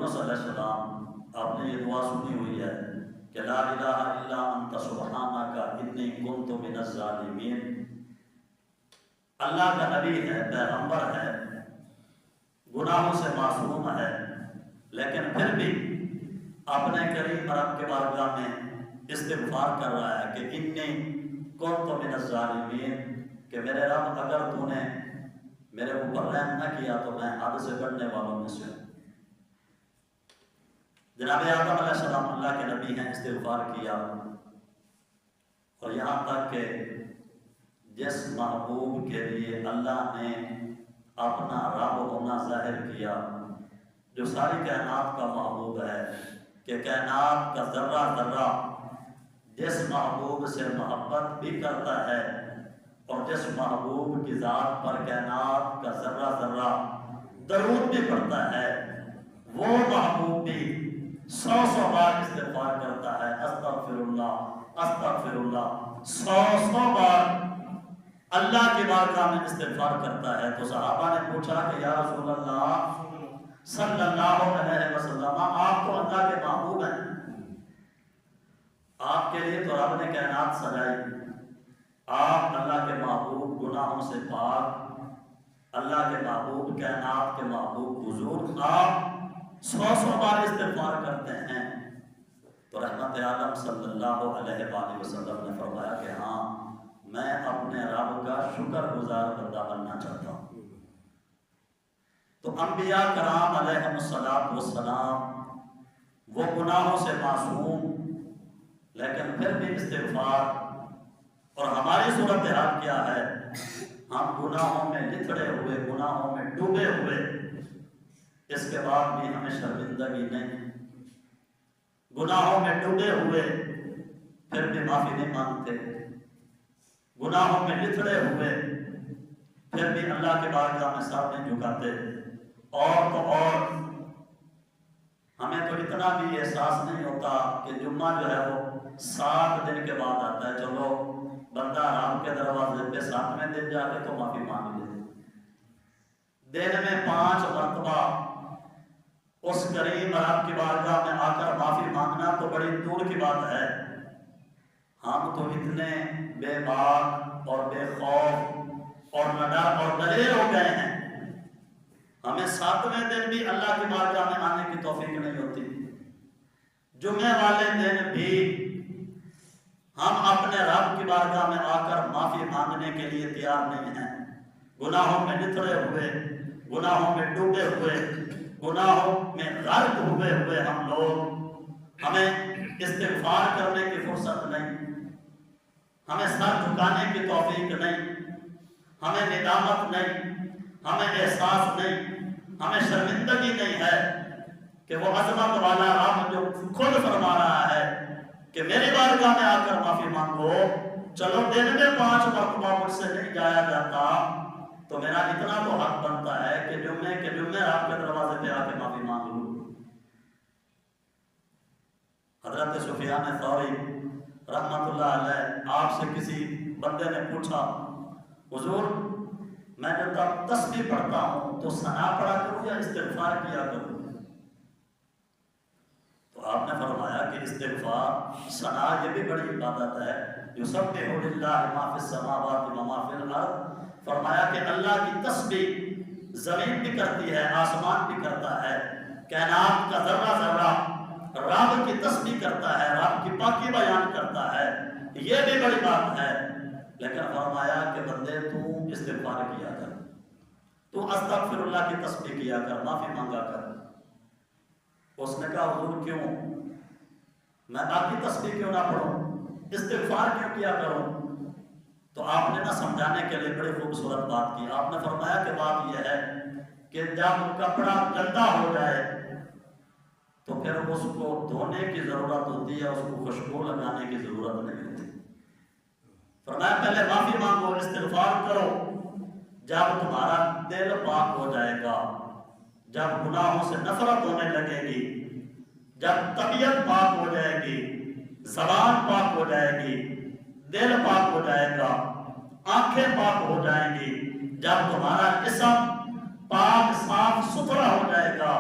یونس علیہ السلام آپ نے یہ دعا سنی ہوئی ہے کہ لا الہ الا انت سبحانک انی کنت من الظالمین۔ اللہ کا نبی ہے، پیغمبر ہے، گناہوں سے معصوم ہے، لیکن پھر بھی اپنے کریم رب کے بارگاہ میں استغفار کر رہا ہے کہ انی کنت من الظالمین، کہ میرے رب اگر تو نے میرے اوپر رحم نہ کیا تو میں حد سے بڑھنے والوں میں سے ہوں۔ جناب آدم علیہ السلام اللہ کے نبی ہیں، استغفار کیا، اور یہاں تک کہ جس محبوب کے لیے اللہ نے اپنا رب ہونا ظاہر کیا، جو ساری کائنات کا محبوب ہے، کہ کائنات کا ذرہ ذرہ جس محبوب سے محبت بھی کرتا ہے اور جس محبوب کی ذات پر کائنات کا ذرہ ذرہ درود بھی پڑتا ہے، وہ محبوب بھی 100 بار استغفار کرتا ہے، استغفر اللہ استغفر اللہ، 100 بار اللہ کی بارگاہ میں استغفار کرتا ہے۔ تو صحابہ نے پوچھا کہ یا رسول اللہ صلی اللہ علیہ وسلم، آپ تو اللہ کے محبوب ہیں، آپ کے لیے تو رب نے کائنات سجائی، آپ اللہ کے محبوب، گناہوں سے پاک، اللہ کے محبوب، کائنات کے محبوب حضور، آپ 100 بار استغفار کرتے ہیں۔ تو رحمت عالم صلی اللہ علیہ وآلہ وسلم نے فرمایا کہ ہاں، میں اپنے رب کا شکر گزار بندہ بننا چاہتا ہوں۔ تو انبیاء کرام علیہم السلام وہ گناہوں سے معصوم، لیکن پھر بھی استغفار، اور ہماری صورتحال کیا ہے؟ ہم گناہوں میں لتڑے ہوئے، گناہوں میں ڈوبے ہوئے، اس کے بعد بھی ہمیں شرمندگی نہیں، گناہوں میں ڈوبے ہوئے پھر بھی معافی نہیں مانگتے، گناہوں میں لتڑے ہوئے پھر بھی اللہ کے بارگاہ میں سر نہیں جھکاتے۔ اور تو اور ہمیں تو اتنا بھی احساس نہیں ہوتا کہ جمعہ جو ہے وہ 7 دن کے بعد آتا ہے، چلو بندہ رب کے دروازے پہ 7ویں دن جا کے تو معافی مانگ لے۔ دن میں 5 مرتبہ اس کریم رب کی بارگاہ میں آ کر معافی مانگنا تو بڑی دور کی بات ہے۔ ہم تو اتنے بے باک اور بے خوف اور نڈر اور دلیر ہو گئے ہیں، ہمیں 7ویں دن بھی اللہ کی بارگاہ میں آنے کی توفیق نہیں ہوتی۔ جمعے والے دن بھی ہم اپنے رب کی بارگاہ میں آ کر معافی مانگنے کے لیے تیار نہیں ہیں۔ گناہوں میں لتڑے ہوئے، گناہوں میں ڈوبے ہوئے، گناہوں میں غرق ہوئے ہم لوگ، ہمیں استغفار کرنے کی فرصت نہیں، ہمیں سر جھکانے کی توفیق نہیں، ہمیں ندامت نہیں، ہمیں احساس نہیں، ہمیں شرمندگی نہیں ہے کہ وہ عظمت والا رب جو خود فرما رہا ہے کہ میری بارگاہ میں آ کر معافی مانگو، چلو دن میں 5 مرتبہ مجھ سے نہیں جایا جاتا تو میرا اتنا تو حق بنتا ہے کہ جمعے کے جمعے آپ کے دروازے پہ آ کے معافی مانگ لوں۔ حضرت سفیان ثوری رحمت اللہ علیہ، آپ سے کسی بندے نے پوچھا حضور میں جب تسبیح پڑھتا ہوں تو ثنا پڑھا کروں یا استغفار کیا کروں؟ تو آپ نے فرمایا کہ استغفار، ثنا یہ بھی بڑی عبادت ہے، یسبح للہ ما فی السماوات و ما فی الارض، فرمایا کہ اللہ کی تسبیح زمین بھی کرتی ہے، آسمان بھی کرتا ہے، کائنات کا ذرہ ذرہ رب کی تسبیح کرتا ہے، رب کی پاکی بیان کرتا ہے، یہ بھی بڑی بات ہے۔ لیکن فرمایا کہ بندے تو استغفار کیا کر، تو استغفر اللہ کی تسبیح کیا کر، معافی مانگا کر۔ اس نے کہا حضور کیوں؟ میں باقی تسبیح کیوں نہ پڑھوں، استغفار کیوں کیا کروں؟ تو آپ نے نہ سمجھانے کے لیے بڑی خوبصورت بات کی۔ آپ نے فرمایا کہ بات یہ ہے کہ جب کپڑا گندا ہو جائے تو پھر اس کو دھونے کی ضرورت ہوتی ہے، اس کو خوشبو لگانے کی ضرورت نہیں ہوتی۔ فرمایا پہلے معافی مانگو، استغفار کرو، جب تمہارا دل پاک ہو جائے گا، جب گناہوں سے نفرت ہونے لگے گی، جب طبیعت پاک ہو جائے گی، زبان پاک ہو جائے گی، دل پاک ہو جائے گا، آنکھیں پاک ہو جائیں گی، جب تمہارا جسم پاک صاف ستھرا ہو جائے گا،